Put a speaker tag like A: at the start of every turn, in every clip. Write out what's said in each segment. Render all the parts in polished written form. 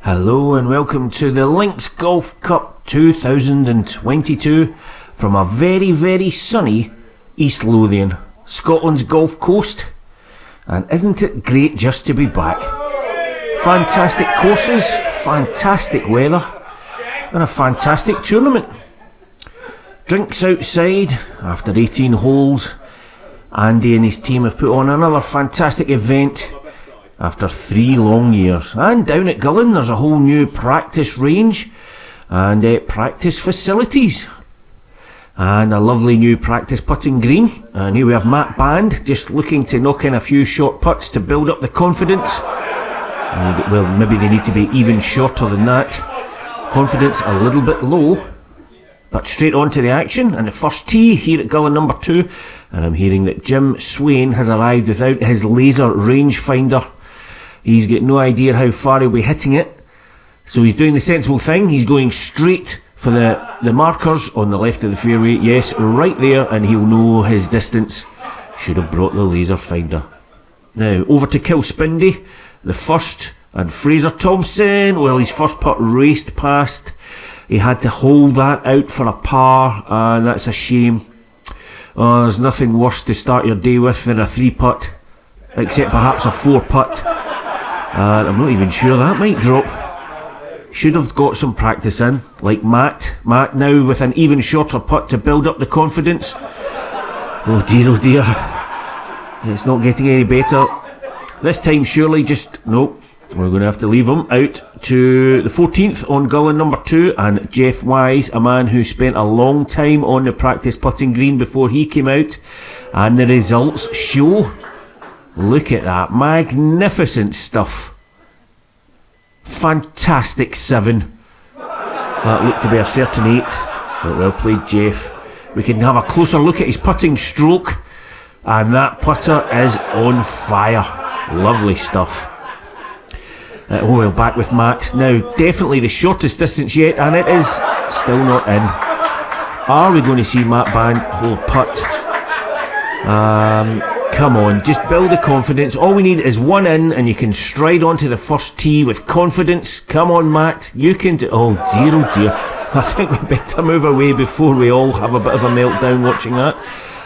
A: Hello and welcome to the Links Golf Cup 2022 from a very, very sunny East Lothian, Scotland's Gulf Coast. And isn't it great just to be back? Fantastic courses, fantastic weather, and a fantastic tournament. Drinks outside after 18 holes. Andy and his team have put on another fantastic event after 3 long years. And down at Gullin there's a whole new practice range and practice facilities and a lovely new practice putting green. And here we have Matt Band just looking to knock in a few short putts to build up the confidence. Well, maybe they need to be even shorter than that. Confidence a little bit low, but straight on to the action. And the first tee here at Gullin number 2, and I'm hearing that Jim Swain has arrived without his laser rangefinder. He's got no idea how far he'll be hitting it, so he's doing the sensible thing. He's going straight for the markers on the left of the fairway. Yes, right there, and he'll know his distance. Should have brought the laser finder. Now over to Kilspindy, the first, and Fraser Thompson. Well, his first putt raced past. He had to hold that out for a par, and that's a shame. Oh, there's nothing worse to start your day with than a 3-putt, except perhaps a 4-putt. And I'm not even sure that might drop. Should have got some practice in, like Matt. Matt now with an even shorter putt to build up the confidence. Oh dear. It's not getting any better. This time surely nope. We're going to have to leave him out to the 14th on Gullin number 2. And Jeff Wise, a man who spent a long time on the practice putting green before he came out. And the results show. Look at that, magnificent stuff. Fantastic 7. That looked to be a certain 8. But well played, Jeff. We can have a closer look at his putting stroke. And that putter is on fire. Lovely stuff. Well, back with Matt. Now, definitely the shortest distance yet, and it is still not in. Are we going to see Matt Band hold putt? Come on, just build the confidence. All we need is one in, and you can stride onto the first tee with confidence. Come on, Matt, you can do. Oh dear. I think we better move away before we all have a bit of a meltdown watching that.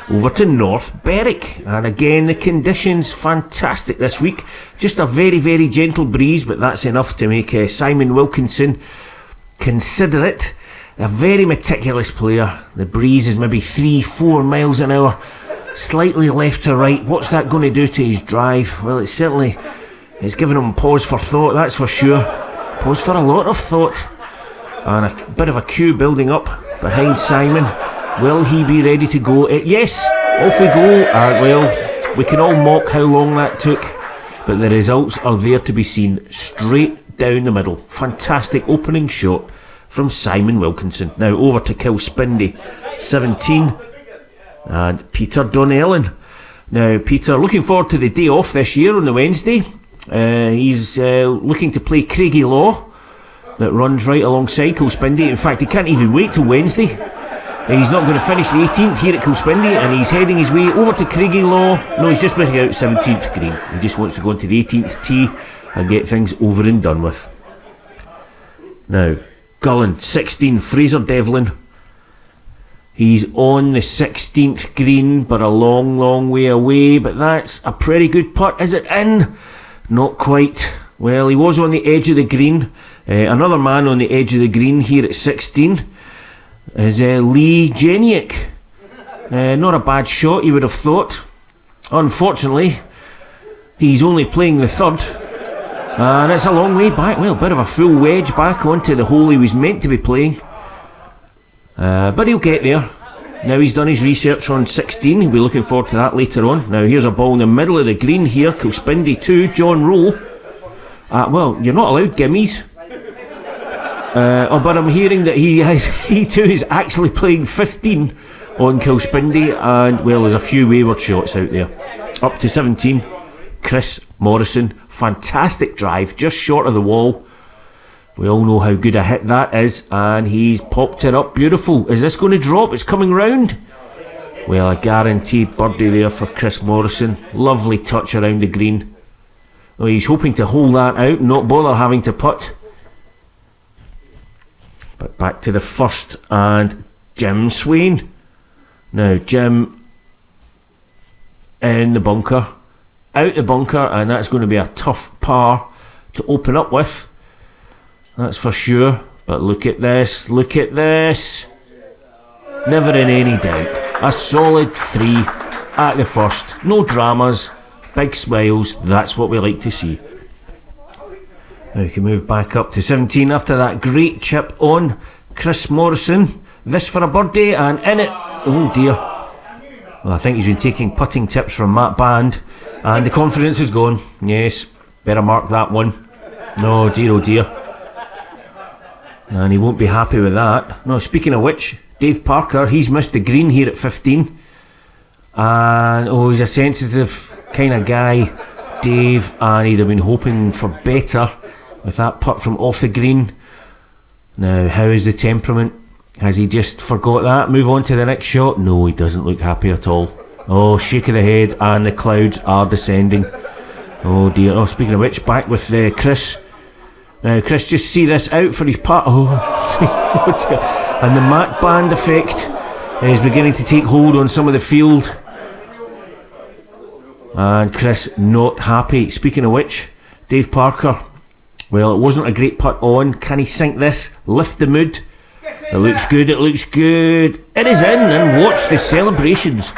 A: Over to North Berwick, and again the conditions fantastic this week. Just a very, very gentle breeze, but that's enough to make Simon Wilkinson consider it. A very meticulous player. The breeze is maybe 3-4 miles an hour, slightly left to right. What's that going to do to his drive? Well, it's given him pause for thought, that's for sure. Pause for a lot of thought, and a bit of a queue building up behind Simon. Will he be ready to go? Yes, off we go. Well, we can all mock how long that took, but the results are there to be seen. Straight down the middle. Fantastic opening shot from Simon Wilkinson. Now over to Kilspindy, 17, and Peter Donnellan. Now Peter, looking forward to the day off this year on the Wednesday. He's looking to play Craigie Law, that runs right alongside Kilspindy. In fact, he can't even wait till Wednesday. He's not going to finish the 18th here at Kilspindy, and he's heading his way over to Craigie Law. No, he's just missing out 17th green. He just wants to go into the 18th tee and get things over and done with. Now, Gullin, 16, Fraser Devlin. He's on the 16th green, but a long, long way away. But that's a pretty good putt. Is it in? Not quite. Well, he was on the edge of the green. Another man on the edge of the green here at 16 is Lee Jeniak. Not a bad shot, you would have thought. Unfortunately, he's only playing the 3rd, and it's a long way back. Well, bit of a full wedge back onto the hole he was meant to be playing, but he'll get there. Now he's done his research on 16. He'll be looking forward to that later on. Now here's a ball in the middle of the green here. Kilspindy 2, John Rowe. Well, you're not allowed gimmies. But I'm hearing that he too is actually playing 15 on Kilspindy, and well, there's a few wayward shots out there. Up to 17, Chris Morrison, fantastic drive, just short of the wall. We all know how good a hit that is, and he's popped it up beautiful. Is this going to drop? It's coming round. Well, a guaranteed birdie there for Chris Morrison. Lovely touch around the green. Well, he's hoping to hold that out, not bother having to putt. But back to the first, and Jim Swain. Now Jim in the bunker, out the bunker, and that's going to be a tough par to open up with, that's for sure. But look at this, never in any doubt, a solid 3 at the first, no dramas, big smiles, that's what we like to see. Now we can move back up to 17 after that great chip on Chris Morrison. This for a birdie, and in it, oh dear. Well, I think he's been taking putting tips from Matt Band, and the confidence is gone. Yes, better mark that one. Oh dear. And he won't be happy with that. No, speaking of which, Dave Parker, he's missed the green here at 15. And he's a sensitive kind of guy, Dave, and he'd have been hoping for better with that putt from off the green. Now, how is the temperament? Has he just forgot that? Move on to the next shot? No, he doesn't look happy at all. Oh, shake of the head, and the clouds are descending. Oh dear. Oh, speaking of which, back with Chris. Now, Chris, just see this out for his putt. Oh, dear. And the Matt Band effect is beginning to take hold on some of the field. And Chris not happy. Speaking of which, Dave Parker, well, it wasn't a great putt on. Can he sink this? Lift the mood? It looks good. It is in, and watch the celebrations.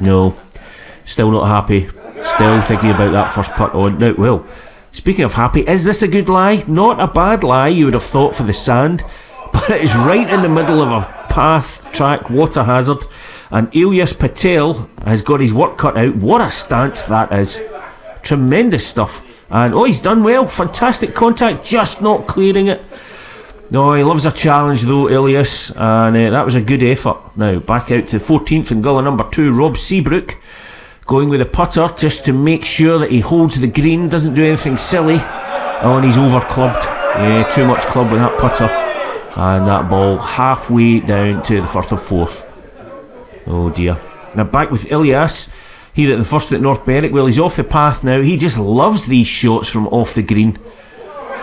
A: No, still not happy. Still thinking about that first putt on. Now, well, speaking of happy, is this a good lie? Not a bad lie, you would have thought, for the sand, but it is right in the middle of a path, track, water hazard, and Ilyas Patel has got his work cut out. What a stance that is. Tremendous stuff. And he's done well. Fantastic contact, just not clearing it. No, he loves a challenge though, Ilyas, and that was a good effort. Now, back out to 14th and Gully number 2, Rob Seabrook, going with a putter just to make sure that he holds the green, doesn't do anything silly. And he's over clubbed. Yeah, too much club with that putter. And that ball halfway down to the first of 4th. Oh dear. Now back with Ilyas here at the first at North Berwick. Well, he's off the path now. He just loves these shots from off the green.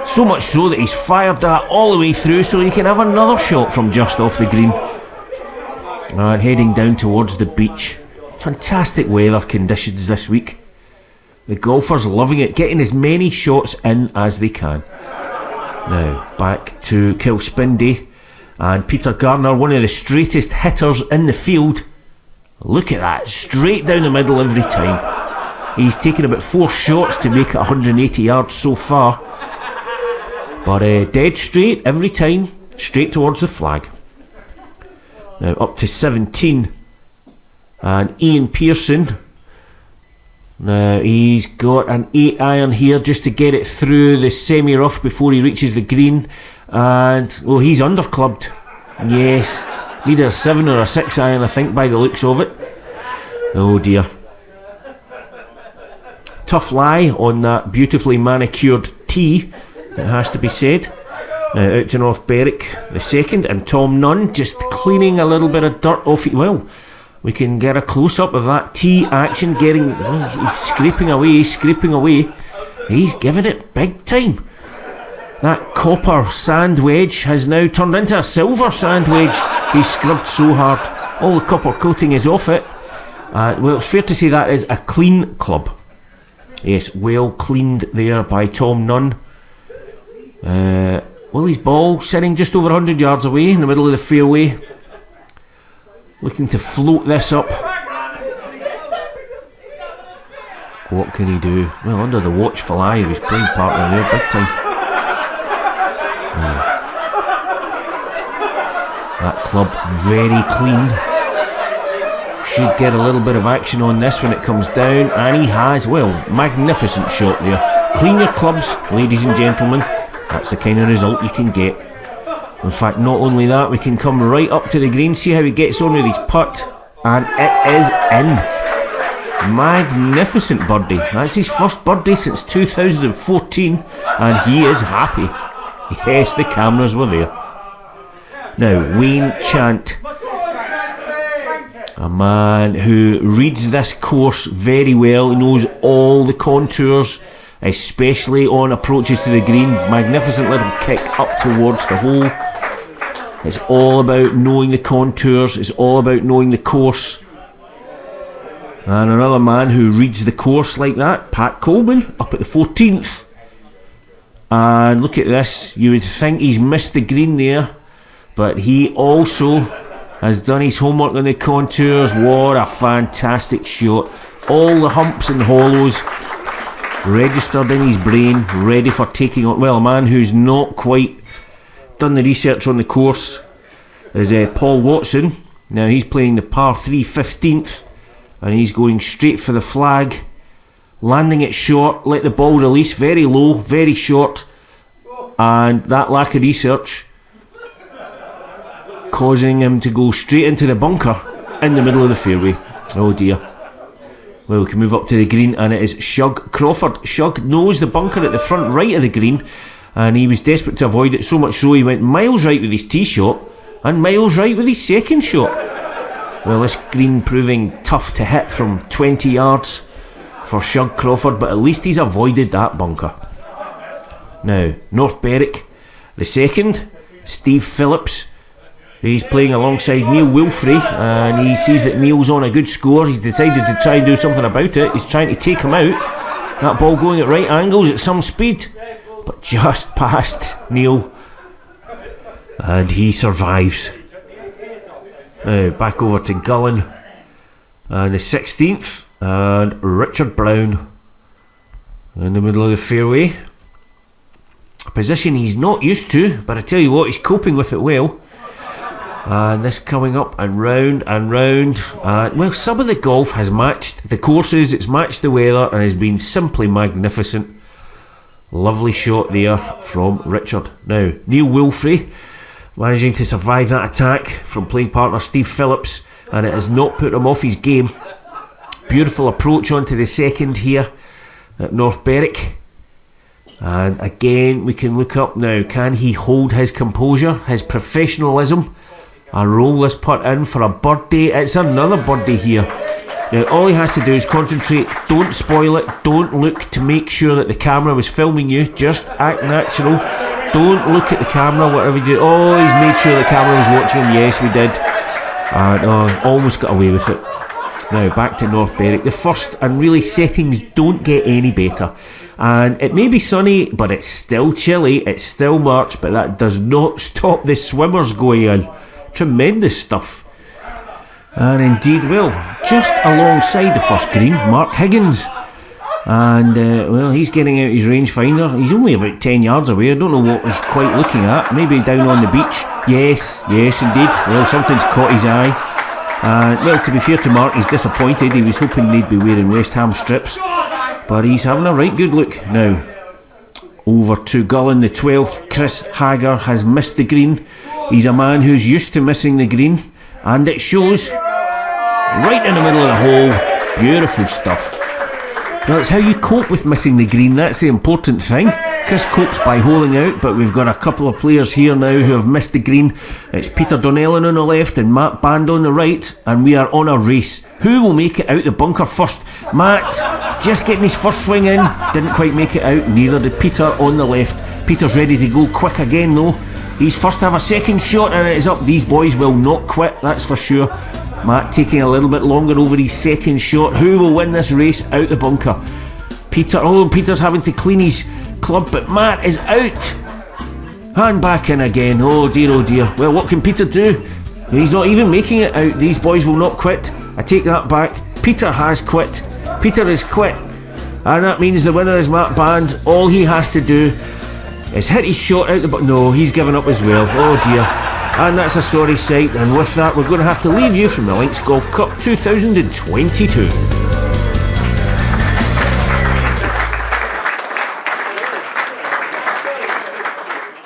A: So much so that he's fired that all the way through so he can have another shot from just off the green. And heading down towards the beach. Fantastic weather conditions this week. The golfers loving it, getting as many shots in as they can. Now back to Kilspindie, and Peter Gardner, one of the straightest hitters in the field. Look at that, straight down the middle every time. He's taken about 4 shots to make it 180 yards so far. But dead straight every time, straight towards the flag. Now up to 17. And Ian Pearson. Now he's got an 8 iron here just to get it through the semi-rough before he reaches the green. And, well, he's underclubbed. Yes. Needs a 7 or a 6 iron, I think, by the looks of it. Oh dear. Tough lie on that beautifully manicured tee, it has to be said. Now out to North Berwick, the second, and Tom Nunn just cleaning a little bit of dirt off it. Well, we can get a close-up of that tee action getting... Oh, he's scraping away. He's giving it big time. That copper sand wedge has now turned into a silver sand wedge. He's scrubbed so hard. All the copper coating is off it. Well, it's fair to say that is a clean club. Yes, well cleaned there by Tom Nunn. Well, his ball sitting just over 100 yards away in the middle of the fairway. Looking to float this up. What can he do? Well, under the watchful eye of his playing partner there, big time. That club very clean. Should get a little bit of action on this when it comes down, and he has. Well, magnificent shot there. Clean your clubs, ladies and gentlemen. That's the kind of result you can get. In fact, not only that, we can come right up to the green, see how he gets on with his putt, and it is in. Magnificent birdie. That's his first birdie since 2014, and he is happy. Yes, the cameras were there. Now, Wayne Chant, a man who reads this course very well. He knows all the contours. especially on approaches to the green. Magnificent little kick up towards the hole. It's all about knowing the contours. It's all about knowing the course. And another man who reads the course like that, Pat Coleman, up at the 14th. And look at this. You would think he's missed the green there, but he also has done his homework on the contours. What a fantastic shot. All the humps and hollows registered in his brain, ready for taking on. Well, a man who's not quite done the research on the course is Paul Watson. Now he's playing the par 3 15th, and he's going straight for the flag, landing it short, let the ball release very low, very short, and that lack of research causing him to go straight into the bunker in the middle of the fairway. Oh dear. Well, we can move up to the green, and it is Shug Crawford. Shug knows the bunker at the front right of the green, and he was desperate to avoid it, so much so he went miles right with his tee shot and miles right with his second shot. Well, this green proving tough to hit from 20 yards for Shug Crawford, but at least he's avoided that bunker. Now, North Berwick, the second, Steve Phillips. He's playing alongside Neil Wilfrey, and he sees that Neil's on a good score. He's decided to try and do something about it. He's trying to take him out. That ball going at right angles at some speed, but just past Neil, and he survives. Now back over to Gullen and the 16th, and Richard Brown in the middle of the fairway. A position he's not used to, but I tell you what, he's coping with it well. And this coming up and round and round. Well, some of the golf has matched the courses, it's matched the weather, and has been simply magnificent. Lovely shot there from Richard. Now, Neil Wilfrey managing to survive that attack from playing partner Steve Phillips, and it has not put him off his game. Beautiful approach onto the second here at North Berwick. And again, we can look up now. Can he hold his composure, his professionalism, and roll this putt in for a birdie? It's another birdie here. Now, all he has to do is concentrate. Don't spoil it. Don't look to make sure that the camera was filming you. Just act natural. Don't look at the camera, whatever you do. Oh, he's made sure the camera was watching him. Yes, we did. And almost got away with it. Now, back to North Berwick. The first, and really settings don't get any better. And it may be sunny, but it's still chilly. It's still March, but that does not stop the swimmers going in. Tremendous stuff. And indeed, well, just alongside the first green, Mark Higgins. And, well, he's getting out his rangefinder. He's only about 10 yards away. I don't know what he's quite looking at. Maybe down on the beach. Yes, indeed. Well, something's caught his eye. Well, to be fair to Mark, he's disappointed. He was hoping they'd be wearing West Ham strips. But he's having a right good look. Now, over to Gullen, the 12th. Chris Hager has missed the green. He's a man who's used to missing the green, and it shows right in the middle of the hole. Beautiful stuff. Now, it's how you cope with missing the green. That's the important thing. Chris copes by holing out, but we've got a couple of players here now who have missed the green. It's Peter Donnellan on the left and Matt Band on the right, and we are on a race. Who will make it out the bunker first? Matt, just getting his first swing in, didn't quite make it out. Neither did Peter on the left. Peter's ready to go quick again though. He's first to have a second shot, and it is up. These boys will not quit, that's for sure. Matt taking a little bit longer over his second shot. Who will win this race out the bunker? Peter's having to clean his club, but Matt is out. And back in again. Oh dear, oh dear. Well, what can Peter do? He's not even making it out. These boys will not quit. I take that back. Peter has quit. Peter is quit. And that means the winner is Matt Band. All he has to do is hit his shot out the but no, he's given up as well. Oh dear. And that's a sorry sight. And with that, we're going to have to leave you from the Links Golf Cup 2022.